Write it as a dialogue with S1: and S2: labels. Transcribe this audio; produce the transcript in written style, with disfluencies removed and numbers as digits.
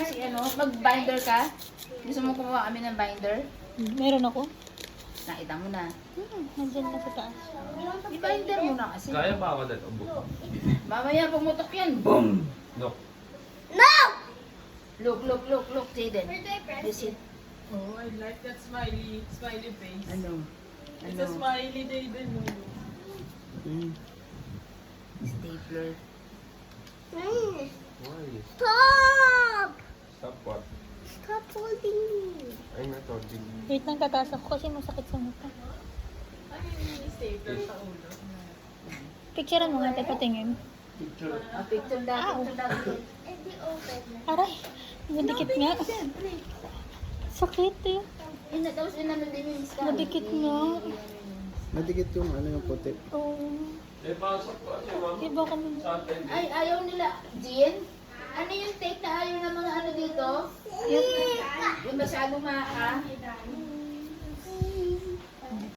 S1: si ano, mag-binder ka? Gusto mo kumuha kami ng binder?
S2: Meron ako.
S1: Nakita mo na.
S2: Nandyan na sa taas.
S1: I-binder mo na kasi.
S3: Kaya ba ako dahil ubok?
S1: Mamaya pumutok yan. Boom!
S3: No.
S1: Look, Jaden. This it.
S4: Oh, I like that smiley face.
S1: Ano?
S4: It's a smiley day din.
S1: Stapler.
S3: Why?
S5: Stop!
S3: Stop what?
S5: Stop holding me.
S3: I'm not holding.
S2: Wait lang, tataas ako kasi masakit sa mata.
S4: Ano yung stapler sa ulo?
S2: Picturean mo nga tayo patingin.
S3: Picture.
S1: Picture dati.
S5: Hindi open na.
S2: Aray, madikit nga. Sakit eh.
S1: Tapos inano din yung scar.
S2: Madikit nga.
S6: Madikit yung ano yung puti.
S2: Oo.
S3: Eh, pasok po kasi mama.
S2: Iba kami.
S3: Sa atin.
S1: Ay, ayaw nila. Jean? Ano yung take na ayaw ng mga ano dito? Yung masyadong